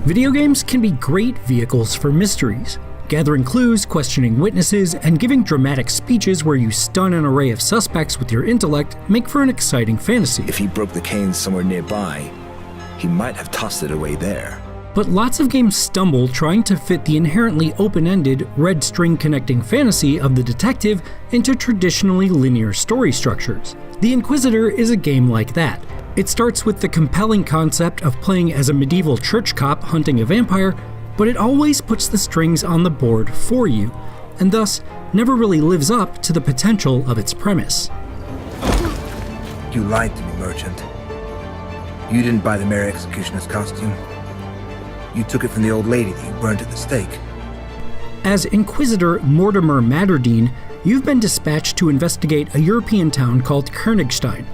Video games can be great vehicles for mysteries. Gathering clues, questioning witnesses, and giving dramatic speeches where you stun an array of suspects with your intellect make for an exciting fantasy. If he broke the cane somewhere nearby, he might have tossed it away there. But lots of games stumble trying to fit the inherently open-ended, red string connecting fantasy of the detective into traditionally linear story structures. The Inquisitor is a game like that. It starts with the compelling concept of playing as a medieval church cop hunting a vampire, but it always puts the strings on the board for you, and thus never really lives up to the potential of its premise. You lied to me, merchant. You didn't buy the Mare Executioner's costume. You took it from the old lady that you burned at the stake. As Inquisitor Mortimer Matterdine, you've been dispatched to investigate a European town called Königstein.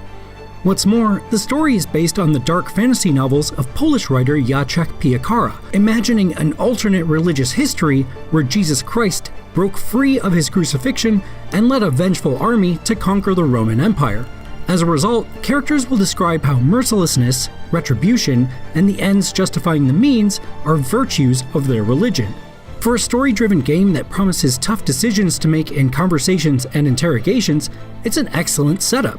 What's more, the story is based on the dark fantasy novels of Polish writer Jacek Piekara, imagining an alternate religious history where Jesus Christ broke free of his crucifixion and led a vengeful army to conquer the Roman Empire. As a result, characters will describe how mercilessness, retribution, and the ends justifying the means are virtues of their religion. For a story-driven game that promises tough decisions to make in conversations and interrogations, it's an excellent setup.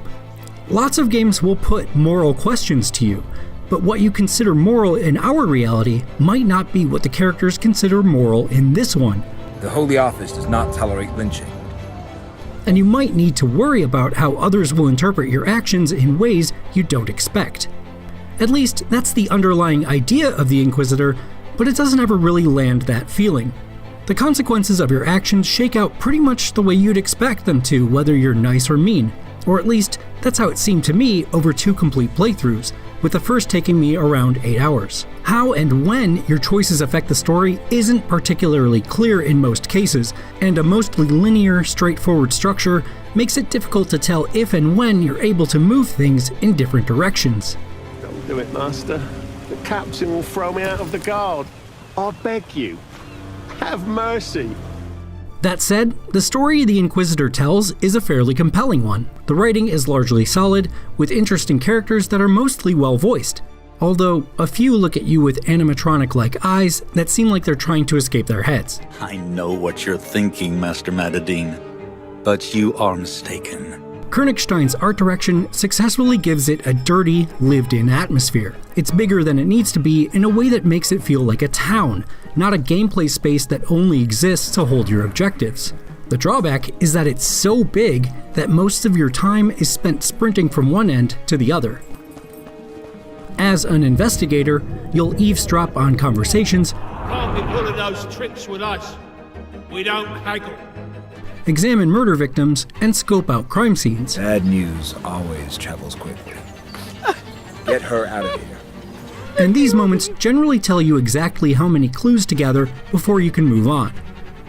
Lots of games will put moral questions to you, but what you consider moral in our reality might not be what the characters consider moral in this one. The Holy Office does not tolerate lynching. And you might need to worry about how others will interpret your actions in ways you don't expect. At least, that's the underlying idea of the Inquisitor, but it doesn't ever really land that feeling. The consequences of your actions shake out pretty much the way you'd expect them to, whether you're nice or mean. Or at least, that's how it seemed to me over 2 complete playthroughs, with the first taking me around 8 hours. How and when your choices affect the story isn't particularly clear in most cases, and a mostly linear, straightforward structure makes it difficult to tell if and when you're able to move things in different directions. Don't do it, Master. The captain will throw me out of the guard. I beg you, have mercy. That said, the story the Inquisitor tells is a fairly compelling one. The writing is largely solid, with interesting characters that are mostly well voiced, although a few look at you with animatronic-like eyes that seem like they're trying to escape their heads. I know what you're thinking, Master Matterdine, but you are mistaken. Königstein's art direction successfully gives it a dirty, lived-in atmosphere. It's bigger than it needs to be in a way that makes it feel like a town, not a gameplay space that only exists to hold your objectives. The drawback is that it's so big that most of your time is spent sprinting from one end to the other. As an investigator, you'll eavesdrop on conversations, Can't be pulling those tricks with us. We don't haggle. examine murder victims, and scope out crime scenes. Bad news always travels quickly. Get her out of here. And these moments generally tell you exactly how many clues to gather before you can move on.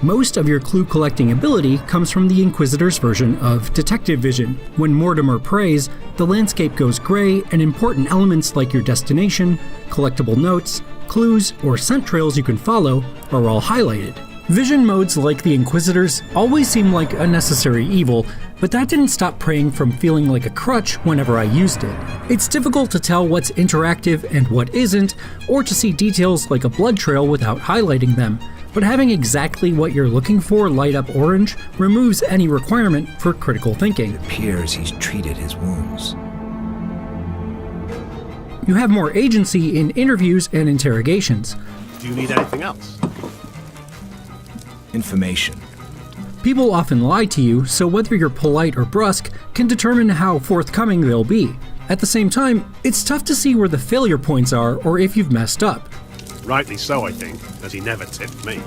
Most of your clue collecting ability comes from the Inquisitor's version of detective vision. When Mortimer prays, the landscape goes gray and important elements like your destination, collectible notes, clues, or scent trails you can follow are all highlighted. Vision modes like the Inquisitor's always seem like a necessary evil, but that didn't stop praying from feeling like a crutch whenever I used it. It's difficult to tell what's interactive and what isn't, or to see details like a blood trail without highlighting them, but having exactly what you're looking for light up orange removes any requirement for critical thinking. It appears he's treated his wounds. You have more agency in interviews and interrogations. Do you need anything else? Information. People often lie to you, so whether you're polite or brusque can determine how forthcoming they'll be. At the same time, it's tough to see where the failure points are or if you've messed up. Rightly so, I think, as he never tipped me.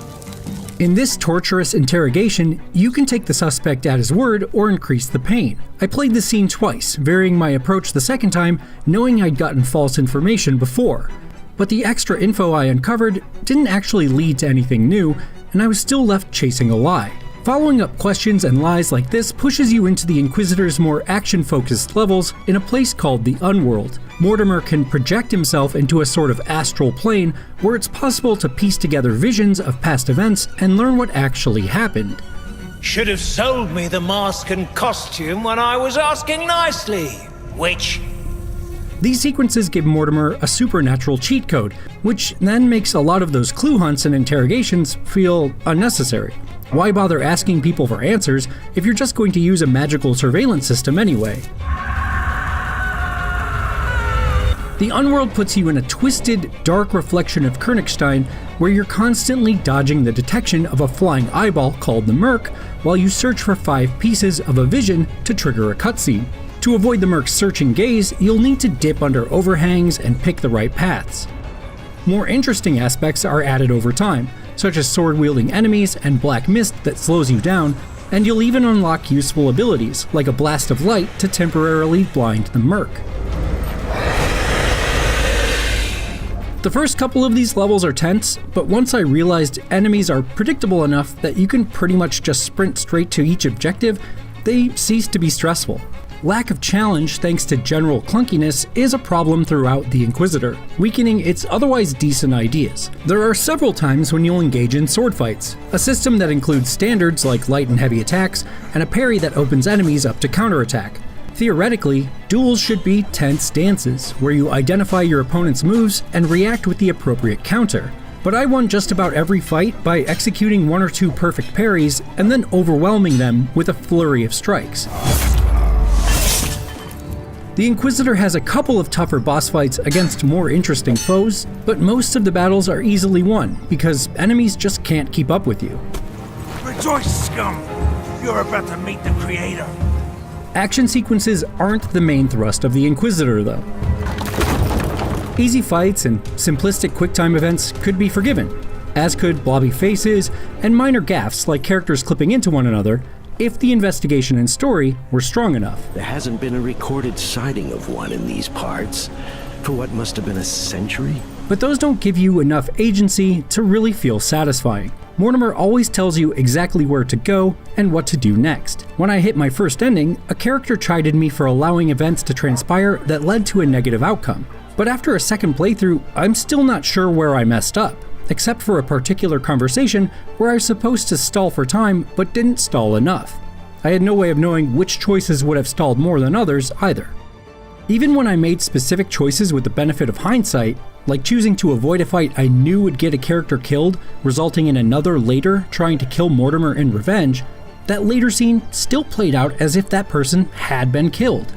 In this torturous interrogation, you can take the suspect at his word or increase the pain. I played this scene twice, varying my approach the second time, knowing I'd gotten false information before. But the extra info I uncovered didn't actually lead to anything new, and I was still left chasing a lie. Following up questions and lies like this pushes you into the Inquisitor's more action-focused levels in a place called the Unworld. Mortimer can project himself into a sort of astral plane where it's possible to piece together visions of past events and learn what actually happened. Should have sold me the mask and costume when I was asking nicely. Which? These sequences give Mortimer a supernatural cheat code, which then makes a lot of those clue hunts and interrogations feel unnecessary. Why bother asking people for answers if you're just going to use a magical surveillance system anyway? The Unworld puts you in a twisted, dark reflection of Königstein, where you're constantly dodging the detection of a flying eyeball called the Merc, while you search for 5 pieces of a vision to trigger a cutscene. To avoid the Merc's searching gaze, you'll need to dip under overhangs and pick the right paths. More interesting aspects are added over time, such as sword-wielding enemies and black mist that slows you down, and you'll even unlock useful abilities, like a blast of light to temporarily blind the Merc. The first couple of these levels are tense, but once I realized enemies are predictable enough that you can pretty much just sprint straight to each objective, they cease to be stressful. Lack of challenge thanks to general clunkiness is a problem throughout the Inquisitor, weakening its otherwise decent ideas. There are several times when you'll engage in sword fights, a system that includes standards like light and heavy attacks, and a parry that opens enemies up to counterattack. Theoretically, duels should be tense dances, where you identify your opponent's moves and react with the appropriate counter. But I won just about every fight by executing 1 or 2 perfect parries and then overwhelming them with a flurry of strikes. The Inquisitor has a couple of tougher boss fights against more interesting foes, but most of the battles are easily won because enemies just can't keep up with you. Rejoice, scum! You're about to meet the Creator. Action sequences aren't the main thrust of the Inquisitor, though. Easy fights and simplistic quick-time events could be forgiven, as could blobby faces and minor gaffes like characters clipping into one another, if the investigation and story were strong enough. There hasn't been a recorded sighting of one in these parts for what must have been a century. But those don't give you enough agency to really feel satisfying. Mortimer always tells you exactly where to go and what to do next. When I hit my first ending, a character chided me for allowing events to transpire that led to a negative outcome. But after a second playthrough, I'm still not sure where I messed up, except for a particular conversation where I was supposed to stall for time but didn't stall enough. I had no way of knowing which choices would have stalled more than others either. Even when I made specific choices with the benefit of hindsight, like choosing to avoid a fight I knew would get a character killed, resulting in another later trying to kill Mortimer in revenge, that later scene still played out as if that person had been killed.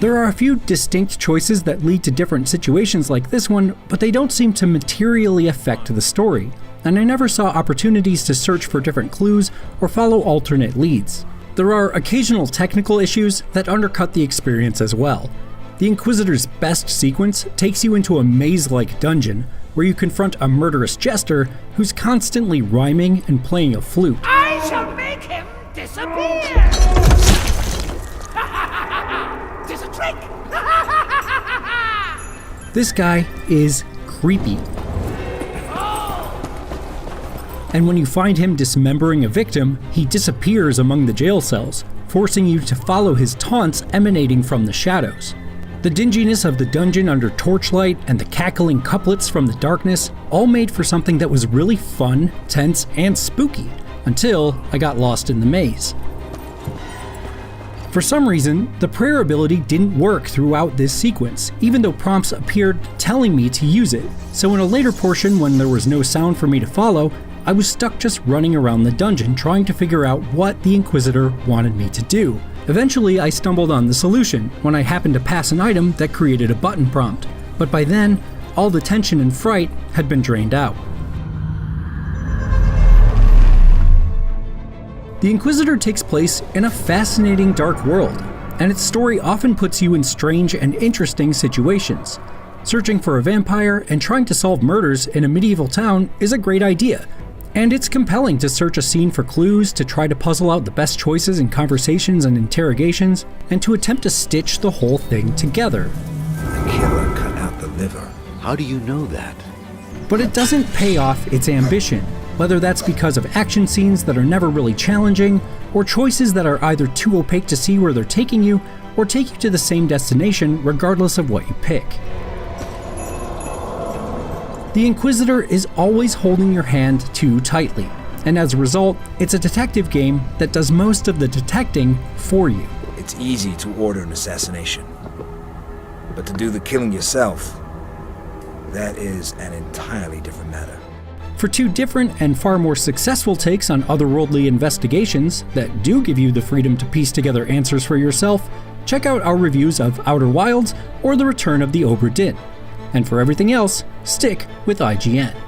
There are a few distinct choices that lead to different situations like this one, but they don't seem to materially affect the story, and I never saw opportunities to search for different clues or follow alternate leads. There are occasional technical issues that undercut the experience as well. The Inquisitor's best sequence takes you into a maze-like dungeon where you confront a murderous jester who's constantly rhyming and playing a flute. I shall make him disappear! 'Tis a trick! This guy is creepy. And when you find him dismembering a victim, he disappears among the jail cells, forcing you to follow his taunts emanating from the shadows. The dinginess of the dungeon under torchlight and the cackling couplets from the darkness all made for something that was really fun, tense, and spooky, until I got lost in the maze. For some reason, the prayer ability didn't work throughout this sequence, even though prompts appeared telling me to use it. So in a later portion, when there was no sound for me to follow, I was stuck just running around the dungeon trying to figure out what the Inquisitor wanted me to do. Eventually, I stumbled on the solution when I happened to pass an item that created a button prompt, but by then, all the tension and fright had been drained out. The Inquisitor takes place in a fascinating dark world, and its story often puts you in strange and interesting situations. Searching for a vampire and trying to solve murders in a medieval town is a great idea, and it's compelling to search a scene for clues, to try to puzzle out the best choices in conversations and interrogations, and to attempt to stitch the whole thing together. The killer cut out the liver. How do you know that? But it doesn't pay off its ambition, whether that's because of action scenes that are never really challenging, or choices that are either too opaque to see where they're taking you, or take you to the same destination regardless of what you pick. The Inquisitor is always holding your hand too tightly, and as a result, it's a detective game that does most of the detecting for you. It's easy to order an assassination. But to do the killing yourself, that is an entirely different matter. For two different and far more successful takes on otherworldly investigations that do give you the freedom to piece together answers for yourself, check out our reviews of Outer Wilds or The Return of the Obra Dinn. And for everything else, stick with IGN.